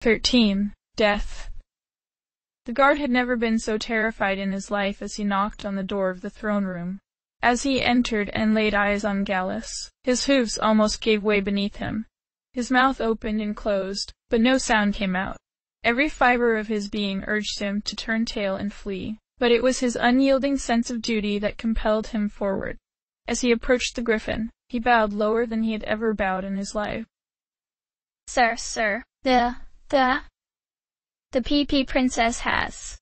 13. Death. The guard had never been so terrified in his life as he knocked on the door of the throne room. As he entered and laid eyes on Gallus, his hooves almost gave way beneath him. His mouth opened and closed, but no sound came out. Every fiber of his being urged him to turn tail and flee, but it was his unyielding sense of duty that compelled him forward. As he approached the griffin, he bowed lower than he had ever bowed in his life. Sir, the PP princess has.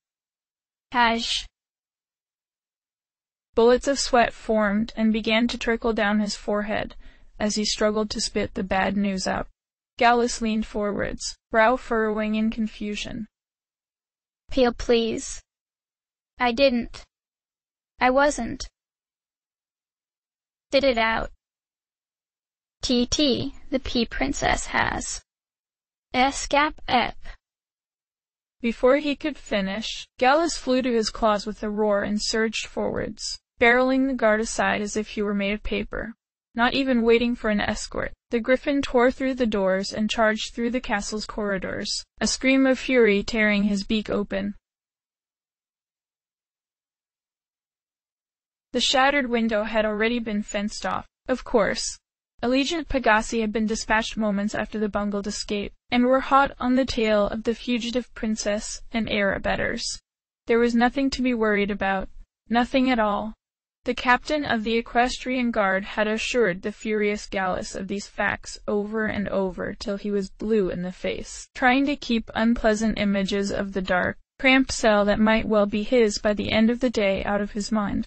Bullets of sweat formed and began to trickle down his forehead as he struggled to spit the bad news out. Gallus leaned forwards, brow furrowing in confusion. Peel, please. I wasn't. Spit it out. The P princess has. Escape ep. Before he could finish, Gallus flew to his claws with a roar and surged forwards, barreling the guard aside as if he were made of paper. Not even waiting for an escort, the griffin tore through the doors and charged through the castle's corridors, a scream of fury tearing his beak open. The shattered window had already been fenced off, of course. Allegiant Pegasi had been dispatched moments after the bungled escape, and were hot on the tail of the fugitive princess and heir abettors. There was nothing to be worried about, nothing at all. The captain of the equestrian guard had assured the furious Gallus of these facts over and over till he was blue in the face, trying to keep unpleasant images of the dark, cramped cell that might well be his by the end of the day out of his mind.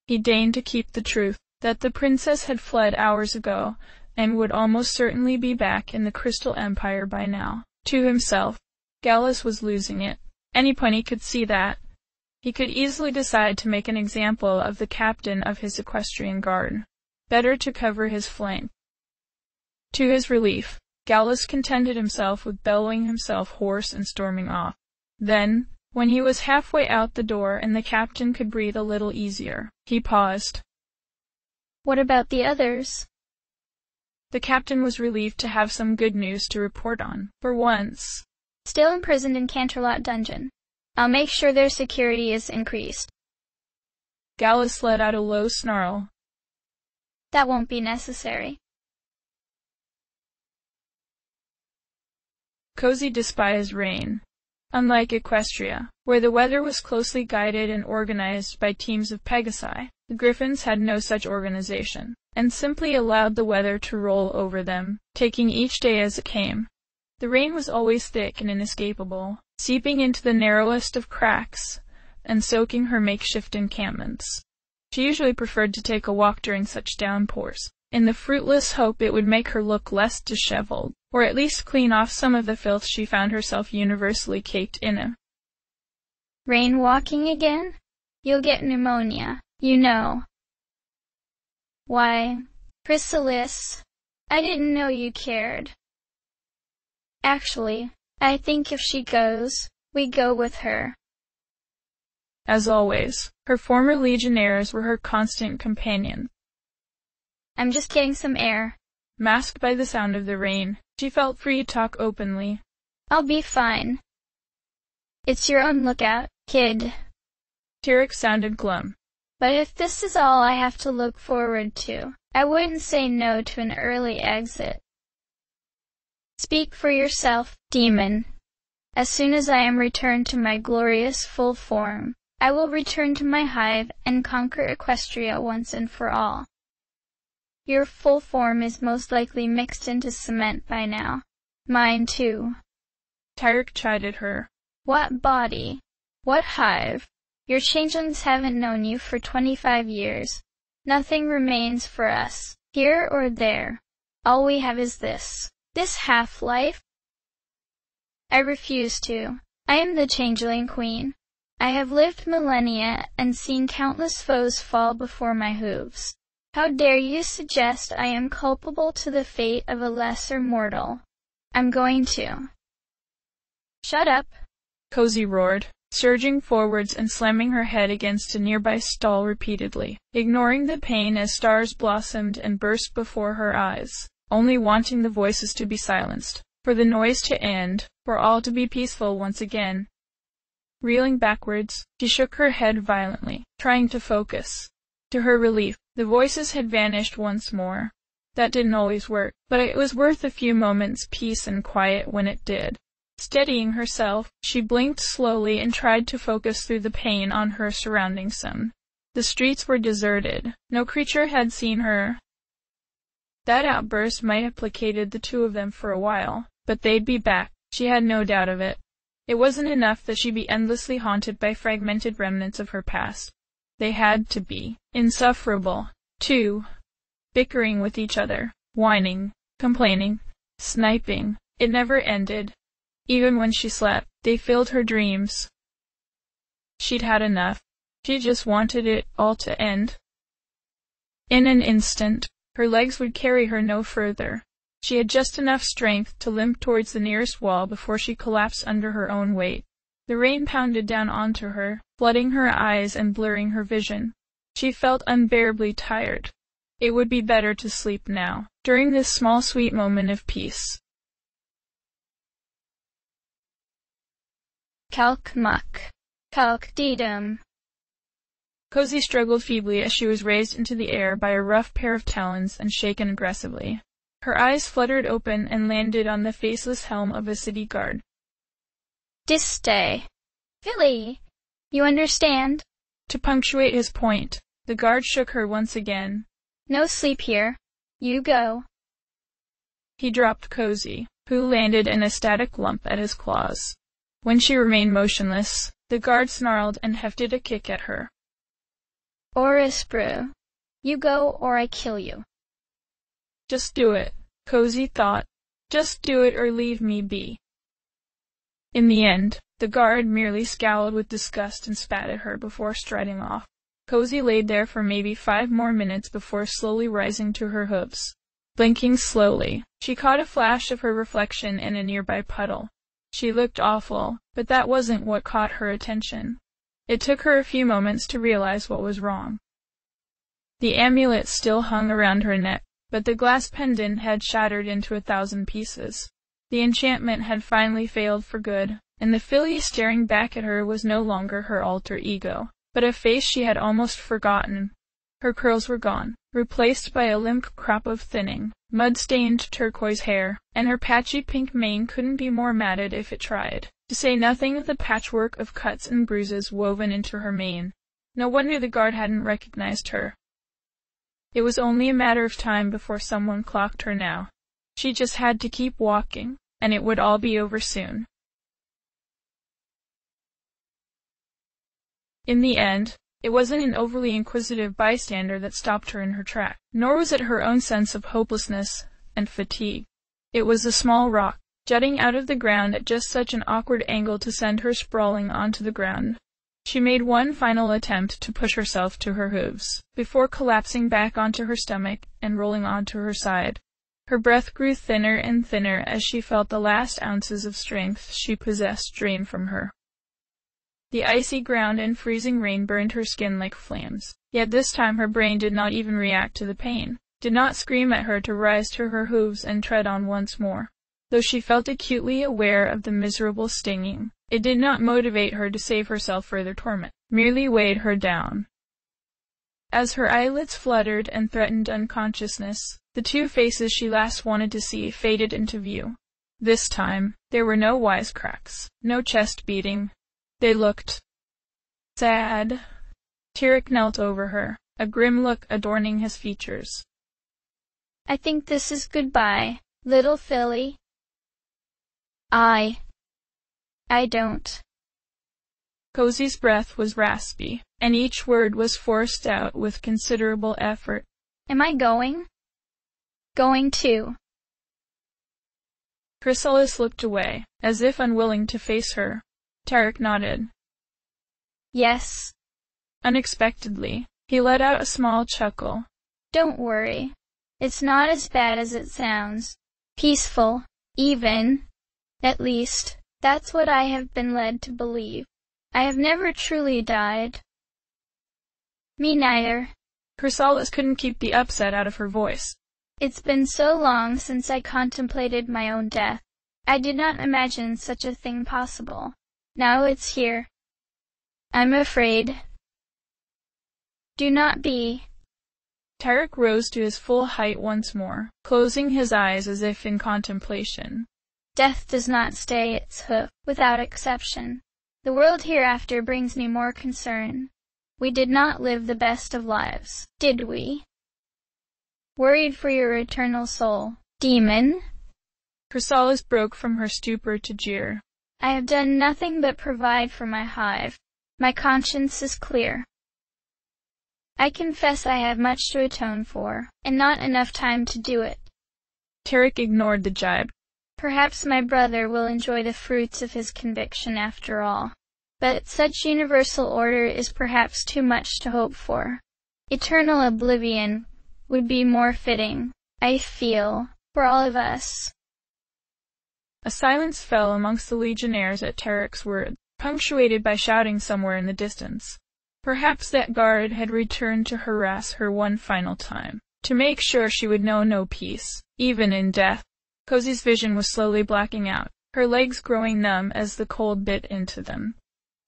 He deigned to keep the truth, that the princess had fled hours ago, and would almost certainly be back in the Crystal Empire by now. To himself, Gallus was losing it. Any point he could see that. He could easily decide to make an example of the captain of his equestrian guard. Better to cover his flank. To his relief, Gallus contented himself with bellowing himself hoarse and storming off. Then, when he was halfway out the door and the captain could breathe a little easier, he paused. What about the others? The captain was relieved to have some good news to report on, for once. Still imprisoned in Canterlot Dungeon. I'll make sure their security is increased. Gallus let out a low snarl. That won't be necessary. Cozy despised rain. Unlike Equestria, where the weather was closely guided and organized by teams of Pegasi, the Griffins had no such organization, and simply allowed the weather to roll over them, taking each day as it came. The rain was always thick and inescapable, seeping into the narrowest of cracks, and soaking her makeshift encampments. She usually preferred to take a walk during such downpours, in the fruitless hope it would make her look less disheveled, or at least clean off some of the filth she found herself universally caked in. Rain walking again? You'll get pneumonia, you know. Why, Chrysalis, I didn't know you cared. Actually, I think if she goes, we go with her. As always, her former legionnaires were her constant companion. I'm just getting some air. Masked by the sound of the rain, she felt free to talk openly. I'll be fine. It's your own lookout, kid. Tyrek sounded glum. But if this is all I have to look forward to, I wouldn't say no to an early exit. Speak for yourself, demon. As soon as I am returned to my glorious full form, I will return to my hive and conquer Equestria once and for all. Your full form is most likely mixed into cement by now. Mine too. Tyrek chided her. What body? What hive? Your changelings haven't known you for 25 years. Nothing remains for us, here or there. All we have is this half-life. I refuse to. I am the changeling queen. I have lived millennia and seen countless foes fall before my hooves. How dare you suggest I am culpable to the fate of a lesser mortal? I'm going to. Shut up, Cozy roared, surging forwards and slamming her head against a nearby stall repeatedly, ignoring the pain as stars blossomed and burst before her eyes, only wanting the voices to be silenced. for the noise to end, for all to be peaceful once again. Reeling backwards, she shook her head violently, trying to focus. To her relief, the voices had vanished once more. That didn't always work, but it was worth a few moments' peace and quiet when it did. Steadying herself, she blinked slowly and tried to focus through the pain on her surroundings. The streets were deserted. No creature had seen her. That outburst might have placated the two of them for a while, but they'd be back. She had no doubt of it. It wasn't enough that she be endlessly haunted by fragmented remnants of her past. They had to be insufferable, too. Bickering with each other, whining, complaining, sniping. It never ended. Even when she slept, they filled her dreams. She'd had enough. She just wanted it all to end. In an instant, her legs would carry her no further. She had just enough strength to limp towards the nearest wall before she collapsed under her own weight. The rain pounded down onto her, flooding her eyes and blurring her vision. She felt unbearably tired. It would be better to sleep now, during this small sweet moment of peace. Calc muck. Calc dedum. Cozy struggled feebly as she was raised into the air by a rough pair of talons and shaken aggressively. Her eyes fluttered open and landed on the faceless helm of a city guard. Distay. Philly, you understand? To punctuate his point, the guard shook her once again. No sleep here. You go. He dropped Cozy, who landed in a static lump at his claws. When she remained motionless, the guard snarled and hefted a kick at her. Orisbrew. You go or I kill you. Just do it, Cozy thought. Just do it or leave me be. In the end, the guard merely scowled with disgust and spat at her before striding off. Cozy laid there for maybe 5 more minutes before slowly rising to her hooves. Blinking slowly, she caught a flash of her reflection in a nearby puddle. She looked awful, but that wasn't what caught her attention. It took her a few moments to realize what was wrong. The amulet still hung around her neck, but the glass pendant had shattered into 1,000 pieces. The enchantment had finally failed for good, and the filly staring back at her was no longer her alter ego, but a face she had almost forgotten. Her curls were gone, replaced by a limp crop of thinning, mud-stained turquoise hair, and her patchy pink mane couldn't be more matted if it tried, to say nothing of the patchwork of cuts and bruises woven into her mane. No wonder the guard hadn't recognized her. It was only a matter of time before someone clocked her now. She just had to keep walking, and it would all be over soon. In the end, it wasn't an overly inquisitive bystander that stopped her in her track, nor was it her own sense of hopelessness and fatigue. It was a small rock, jutting out of the ground at just such an awkward angle to send her sprawling onto the ground. She made one final attempt to push herself to her hooves, before collapsing back onto her stomach and rolling onto her side. Her breath grew thinner and thinner as she felt the last ounces of strength she possessed drain from her. The icy ground and freezing rain burned her skin like flames, yet this time her brain did not even react to the pain, did not scream at her to rise to her hooves and tread on once more. Though she felt acutely aware of the miserable stinging, it did not motivate her to save herself further torment, merely weighed her down. As her eyelids fluttered and threatened unconsciousness, the two faces she last wanted to see faded into view. This time, there were no wisecracks, no chest beating. They looked sad. Tyrek knelt over her, a grim look adorning his features. I think this is goodbye, little filly. I don't. Cozy's breath was raspy, and each word was forced out with considerable effort. Am I going? Going too. Chrysalis looked away, as if unwilling to face her. Tyrek nodded. Yes. Unexpectedly, he let out a small chuckle. Don't worry. It's not as bad as it sounds. Peaceful, even. At least, that's what I have been led to believe. I have never truly died. Me neither. Chrysalis couldn't keep the upset out of her voice. It's been so long since I contemplated my own death. I did not imagine such a thing possible. Now it's here. I'm afraid. Do not be. Tarek rose to his full height once more, closing his eyes as if in contemplation. Death does not stay its hoof, without exception. The world hereafter brings me more concern. We did not live the best of lives, did we? Worried for your eternal soul, demon? Chrysalis broke from her stupor to jeer. I have done nothing but provide for my hive. My conscience is clear. I confess I have much to atone for, and not enough time to do it. Tarek ignored the jibe. Perhaps my brother will enjoy the fruits of his conviction after all. But such universal order is perhaps too much to hope for. Eternal oblivion would be more fitting, I feel, for all of us. A silence fell amongst the legionnaires at Tarek's word, punctuated by shouting somewhere in the distance. Perhaps that guard had returned to harass her one final time, to make sure she would know no peace, even in death. Cozy's vision was slowly blacking out, her legs growing numb as the cold bit into them.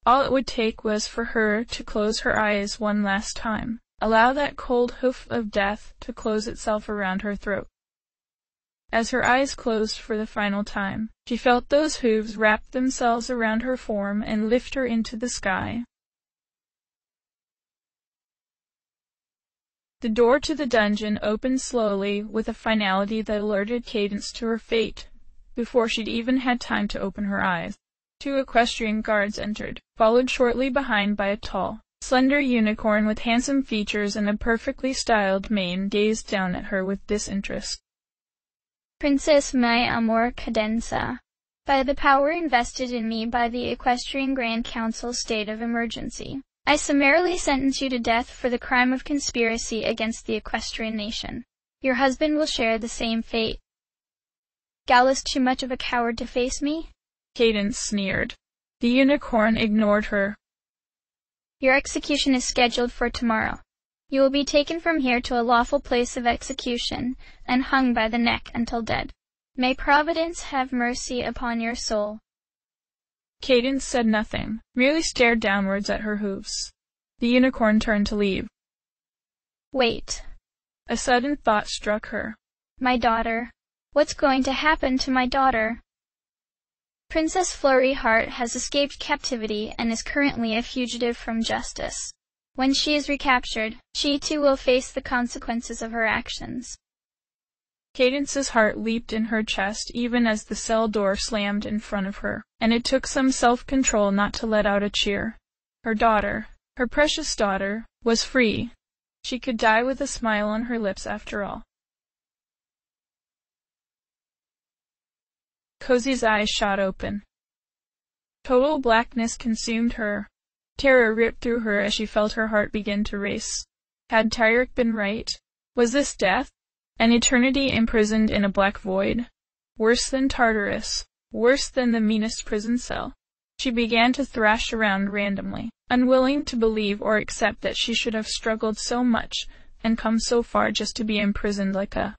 All it would take was for her to close her eyes one last time, allow that cold hoof of death to close itself around her throat. As her eyes closed for the final time, she felt those hooves wrap themselves around her form and lift her into the sky. The door to the dungeon opened slowly with a finality that alerted Cadence to her fate, before she'd even had time to open her eyes. 2 equestrian guards entered, followed shortly behind by a tall, slender unicorn with handsome features and a perfectly styled mane gazed down at her with disinterest. Princess my amor Cadenza, by the power invested in me by the Equestrian Grand Council state of emergency, I summarily sentence you to death for the crime of conspiracy against the equestrian nation. Your husband will share the same fate. Gallus too much of a coward to face me? Cadence sneered. The unicorn ignored her. Your execution is scheduled for tomorrow. You will be taken from here to a lawful place of execution, and hung by the neck until dead. May Providence have mercy upon your soul. Cadence said nothing, merely stared downwards at her hooves. The unicorn turned to leave. Wait. A sudden thought struck her. My daughter. What's going to happen to my daughter? Princess Flurry Heart has escaped captivity and is currently a fugitive from justice. When she is recaptured, she too will face the consequences of her actions. Cadence's heart leaped in her chest even as the cell door slammed in front of her, and it took some self-control not to let out a cheer. Her daughter, her precious daughter, was free. She could die with a smile on her lips after all. Cozy's eyes shot open. Total blackness consumed her. Terror ripped through her as she felt her heart begin to race. Had Tarek been right? Was this death? An eternity imprisoned in a black void? Worse than Tartarus, worse than the meanest prison cell. She began to thrash around randomly, unwilling to believe or accept that she should have struggled so much and come so far just to be imprisoned like a...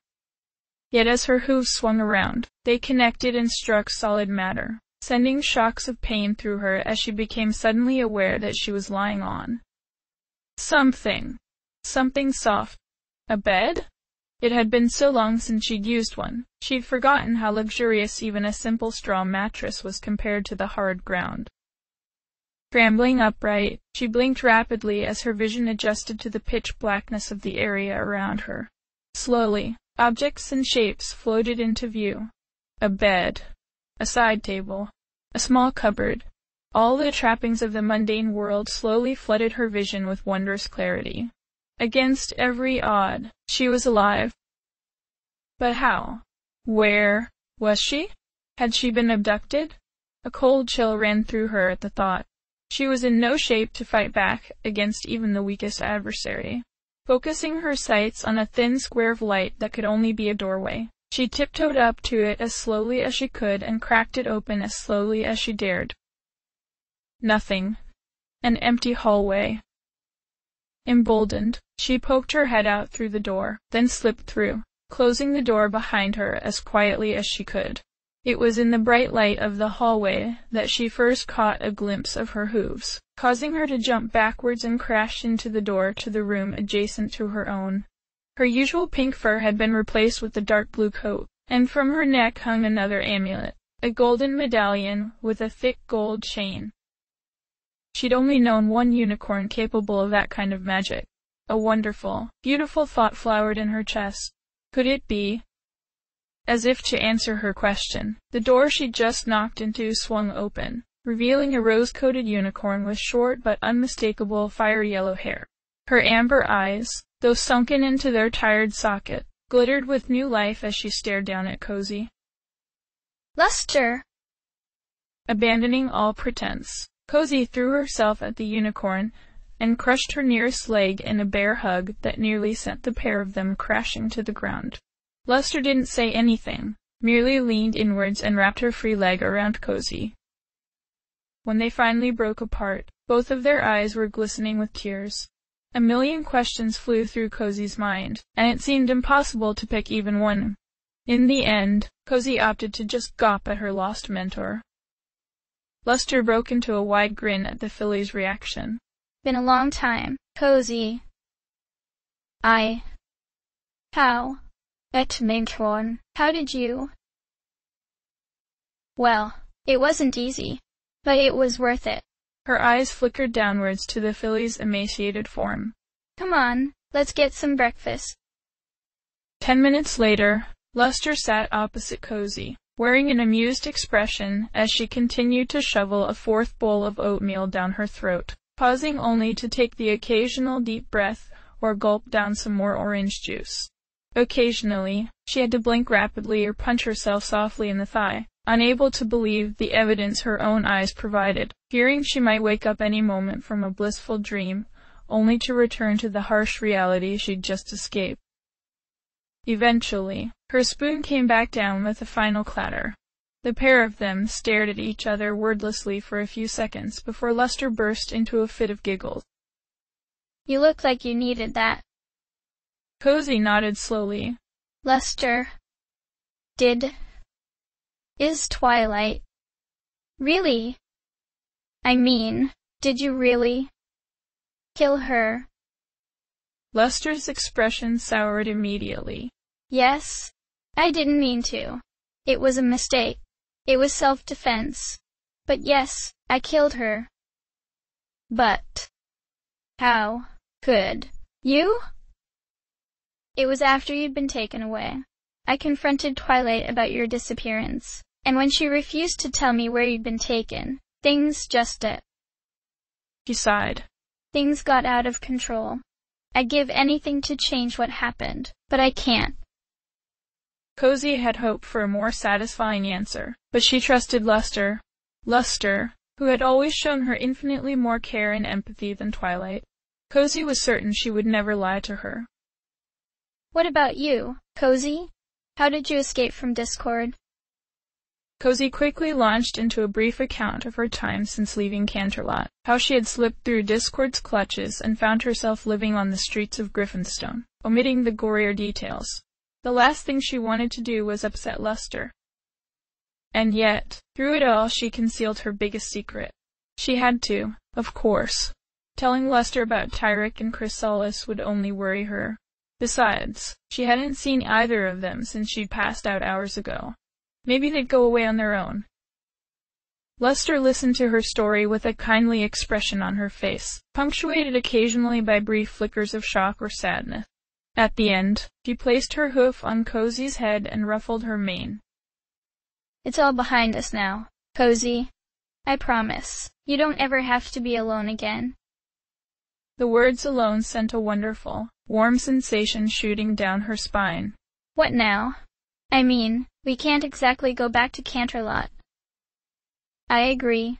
Yet as her hooves swung around, they connected and struck solid matter, sending shocks of pain through her as she became suddenly aware that she was lying on something soft. A bed? It had been so long since she'd used one, she'd forgotten how luxurious even a simple straw mattress was compared to the hard ground. Scrambling upright, she blinked rapidly as her vision adjusted to the pitch blackness of the area around her. Slowly, objects and shapes floated into view. A bed, a side table, a small cupboard. All the trappings of the mundane world slowly flooded her vision with wondrous clarity. Against every odd, she was alive. But how? Where was she? Had she been abducted? A cold chill ran through her at the thought. She was in no shape to fight back against even the weakest adversary. Focusing her sights on a thin square of light that could only be a doorway, she tiptoed up to it as slowly as she could and cracked it open as slowly as she dared. Nothing. An empty hallway. Emboldened, she poked her head out through the door, then slipped through, closing the door behind her as quietly as she could. It was in the bright light of the hallway that she first caught a glimpse of her hooves, causing her to jump backwards and crash into the door to the room adjacent to her own. Her usual pink fur had been replaced with a dark blue coat, and from her neck hung another amulet, a golden medallion with a thick gold chain. She'd only known one unicorn capable of that kind of magic. A wonderful, beautiful thought flowered in her chest. Could it be? As if to answer her question, the door she'd just knocked into swung open, revealing a rose-coated unicorn with short but unmistakable fire-yellow hair. Her amber eyes, though sunken into their tired socket, glittered with new life as she stared down at Cozy. Luster! Abandoning all pretense, Cozy threw herself at the unicorn and crushed her nearest leg in a bear hug that nearly sent the pair of them crashing to the ground. Luster didn't say anything, merely leaned inwards and wrapped her free leg around Cozy. When they finally broke apart, both of their eyes were glistening with tears. A million questions flew through Cozy's mind, and it seemed impossible to pick even one. In the end, Cozy opted to just gawp at her lost mentor. Luster broke into a wide grin at the filly's reaction. Been a long time, Cozy. How? Etmintorn, how did you? Well, it wasn't easy, but it was worth it. Her eyes flickered downwards to the filly's emaciated form. Come on, let's get some breakfast. 10 minutes later, Luster sat opposite Cozy, wearing an amused expression as she continued to shovel a fourth bowl of oatmeal down her throat, pausing only to take the occasional deep breath or gulp down some more orange juice. Occasionally, she had to blink rapidly or punch herself softly in the thigh, unable to believe the evidence her own eyes provided, fearing she might wake up any moment from a blissful dream, only to return to the harsh reality she'd just escaped. Eventually, her spoon came back down with a final clatter. The pair of them stared at each other wordlessly for a few seconds before Luster burst into a fit of giggles. You look like you needed that. Cozy nodded slowly. Luster. Is Twilight. Really? I mean, did you really kill her? Luster's expression soured immediately. Yes, I didn't mean to. It was a mistake. It was self-defense. But yes, I killed her. But how could you? It was after you'd been taken away. I confronted Twilight about your disappearance, and when she refused to tell me where you'd been taken, things just She sighed. Things got out of control. I'd give anything to change what happened, but I can't. Cozy had hoped for a more satisfying answer, but she trusted Luster. Luster, who had always shown her infinitely more care and empathy than Twilight. Cozy was certain she would never lie to her. What about you, Cozy? How did you escape from Discord? Cozy quickly launched into a brief account of her time since leaving Canterlot, how she had slipped through Discord's clutches and found herself living on the streets of Griffinstone, omitting the gorier details. The last thing she wanted to do was upset Luster. And yet, through it all she concealed her biggest secret. She had to, of course. Telling Luster about Tyrek and Chrysalis would only worry her. Besides, she hadn't seen either of them since she'd passed out hours ago. Maybe they'd go away on their own. Luster listened to her story with a kindly expression on her face, punctuated occasionally by brief flickers of shock or sadness. At the end, she placed her hoof on Cozy's head and ruffled her mane. It's all behind us now, Cozy. I promise. You don't ever have to be alone again. The words alone sent a wonderful, warm sensation shooting down her spine. What now? I mean, we can't exactly go back to Canterlot. I agree.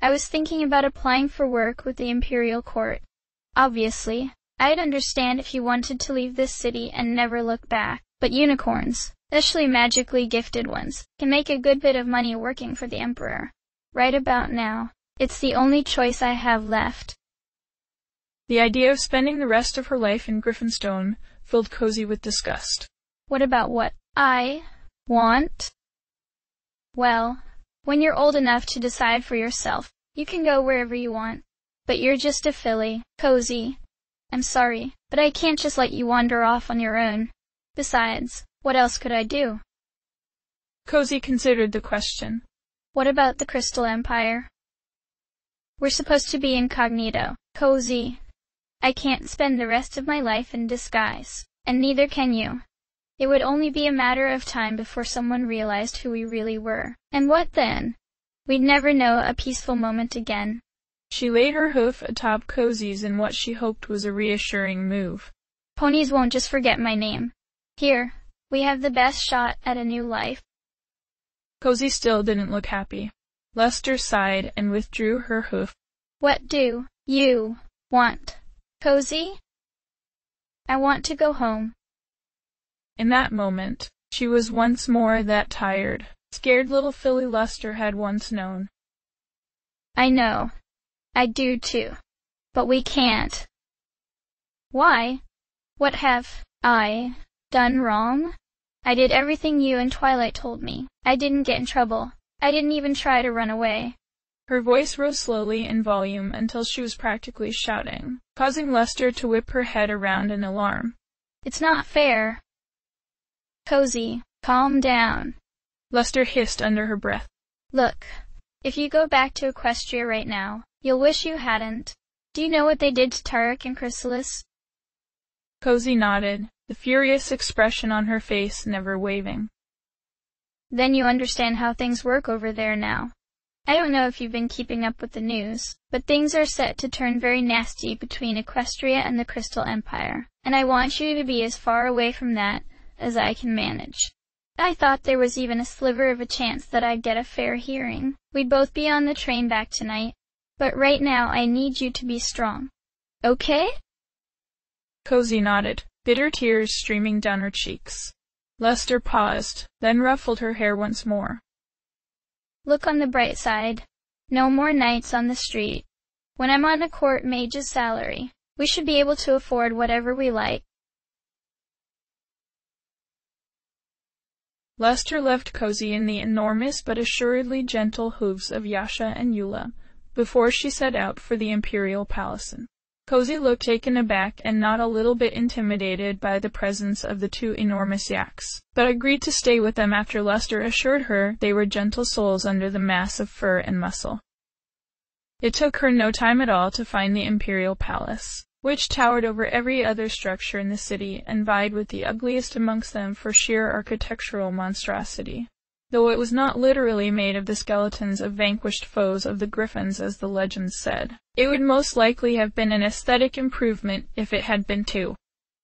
I was thinking about applying for work with the Imperial Court. Obviously, I'd understand if you wanted to leave this city and never look back, but unicorns, especially magically gifted ones, can make a good bit of money working for the Emperor. Right about now, it's the only choice I have left. The idea of spending the rest of her life in Griffinstone filled Cozy with disgust. What about what I want? Well, when you're old enough to decide for yourself, you can go wherever you want. But you're just a filly, Cozy. I'm sorry, but I can't just let you wander off on your own. Besides, what else could I do? Cozy considered the question. What about the Crystal Empire? We're supposed to be incognito, Cozy. I can't spend the rest of my life in disguise, and neither can you. It would only be a matter of time before someone realized who we really were. And what then? We'd never know a peaceful moment again. She laid her hoof atop Cozy's in what she hoped was a reassuring move. Ponies won't just forget my name. Here, we have the best shot at a new life. Cozy still didn't look happy. Lester sighed and withdrew her hoof. What do you want, Cozy? I want to go home. In that moment, she was once more that tired, scared little filly Lester had once known. I know. I do too. But we can't. Why? What have I done wrong? I did everything you and Twilight told me. I didn't get in trouble. I didn't even try to run away. Her voice rose slowly in volume until she was practically shouting, causing Lester to whip her head around in alarm. It's not fair. Cozy, calm down. Lester hissed under her breath. Look, if you go back to Equestria right now, you'll wish you hadn't. Do you know what they did to Tarek and Chrysalis? Cozy nodded, the furious expression on her face never waving. Then you understand how things work over there now. I don't know if you've been keeping up with the news, but things are set to turn very nasty between Equestria and the Crystal Empire, and I want you to be as far away from that as I can manage. I thought there was even a sliver of a chance that I'd get a fair hearing. We'd both be on the train back tonight, but right now I need you to be strong. Okay? Cozy nodded, bitter tears streaming down her cheeks. Lester paused, then ruffled her hair once more. Look on the bright side. No more nights on the street. When I'm on a court mage's salary, we should be able to afford whatever we like. Lester left Cozy in the enormous but assuredly gentle hooves of Yasha and Eula, before she set out for the Imperial Palace. Cozy looked taken aback and not a little bit intimidated by the presence of the two enormous yaks, but agreed to stay with them after Lester assured her they were gentle souls under the mass of fur and muscle. It took her no time at all to find the Imperial Palace, which towered over every other structure in the city and vied with the ugliest amongst them for sheer architectural monstrosity. Though it was not literally made of the skeletons of vanquished foes of the Griffins as the legends said, it would most likely have been an aesthetic improvement if it had been too.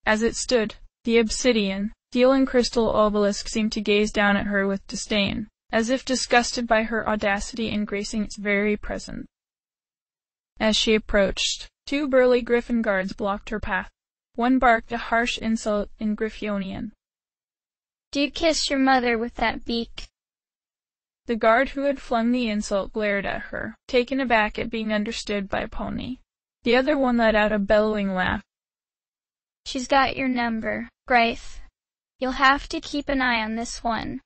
As it stood, the obsidian, steel and crystal obelisk seemed to gaze down at her with disdain, as if disgusted by her audacity in gracing its very presence. As she approached, two burly griffin guards blocked her path. One barked a harsh insult in Gryffonian. Do you kiss your mother with that beak? The guard who had flung the insult glared at her, taken aback at being understood by Pony. The other one let out a bellowing laugh. She's got your number, Graith. You'll have to keep an eye on this one.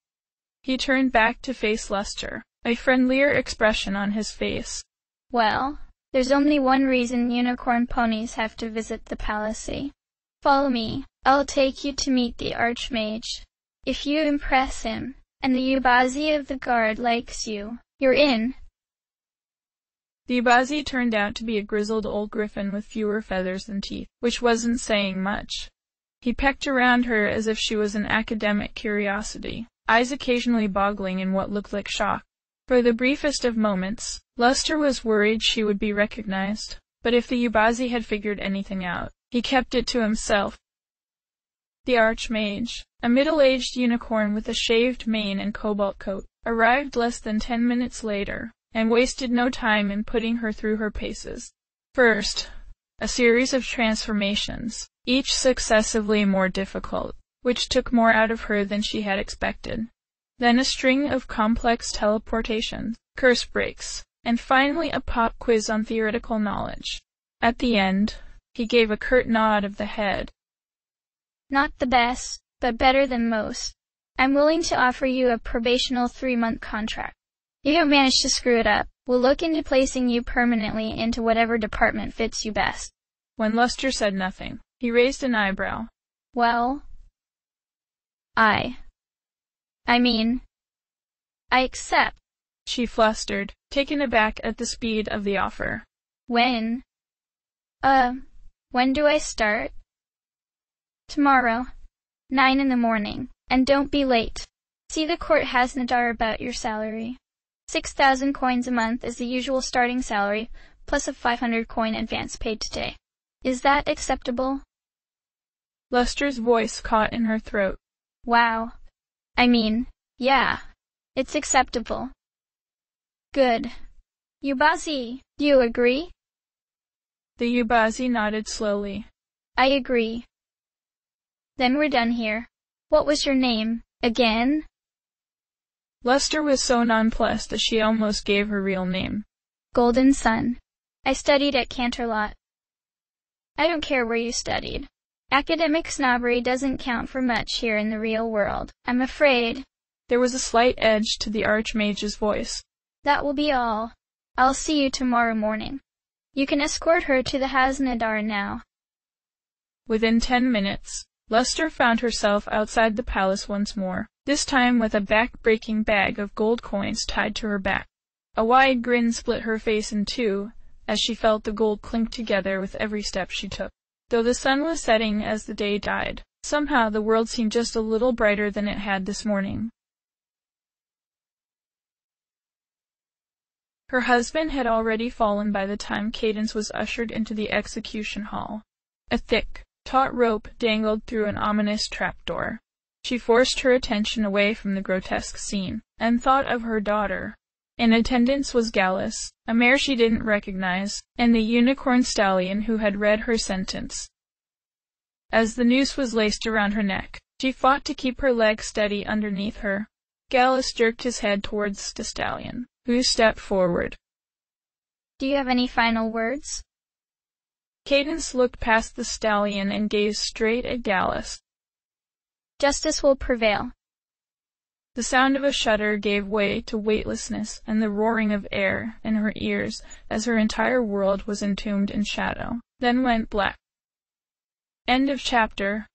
He turned back to face Lester, a friendlier expression on his face. Well, there's only one reason unicorn ponies have to visit the palace. Follow me. I'll take you to meet the Archmage. If you impress him, and the Ubazi of the guard likes you, you're in. The Ubazi turned out to be a grizzled old griffin with fewer feathers than teeth, which wasn't saying much. He pecked around her as if she was an academic curiosity, eyes occasionally boggling in what looked like shock. For the briefest of moments, Lester was worried she would be recognized, but if the Ubazi had figured anything out, he kept it to himself. The Archmage, a middle-aged unicorn with a shaved mane and cobalt coat, arrived less than 10 minutes later, and wasted no time in putting her through her paces. First, a series of transformations, each successively more difficult, which took more out of her than she had expected. Then a string of complex teleportations, curse breaks, and finally a pop quiz on theoretical knowledge. At the end, he gave a curt nod of the head. Not the best, but better than most. I'm willing to offer you a probational 3-month contract. If you manage to screw it up, we'll look into placing you permanently into whatever department fits you best. When Luster said nothing, he raised an eyebrow. Well, I accept, she flustered, taken aback at the speed of the offer. When do I start? Tomorrow, 9 in the morning, and don't be late. See the court Hasnadar about your salary. 6,000 coins a month is the usual starting salary, plus a 500 coin advance paid today. Is that acceptable? Luster's voice caught in her throat. Wow. Yeah, it's acceptable. Good. Yubazi, do you agree? The Yubazi nodded slowly. I agree. Then we're done here. What was your name, again? Luster was so nonplussed that she almost gave her real name. Golden Sun. I studied at Canterlot. I don't care where you studied. Academic snobbery doesn't count for much here in the real world, I'm afraid. There was a slight edge to the Archmage's voice. That will be all. I'll see you tomorrow morning. You can escort her to the Hasnadar now. Within 10 minutes, Luster found herself outside the palace once more, this time with a back-breaking bag of gold coins tied to her back. A wide grin split her face in two, as she felt the gold clink together with every step she took. Though the sun was setting as the day died, somehow the world seemed just a little brighter than it had this morning. Her husband had already fallen by the time Cadence was ushered into the execution hall. A thick, taut rope dangled through an ominous trapdoor. She forced her attention away from the grotesque scene, and thought of her daughter. In attendance was Gallus, a mare she didn't recognize, and the unicorn stallion who had read her sentence. As the noose was laced around her neck, she fought to keep her leg steady underneath her. Gallus jerked his head towards the stallion, who stepped forward. Do you have any final words? Cadence looked past the stallion and gazed straight at Gallus. Justice will prevail. The sound of a shudder gave way to weightlessness and the roaring of air in her ears as her entire world was entombed in shadow, then went black. End of chapter.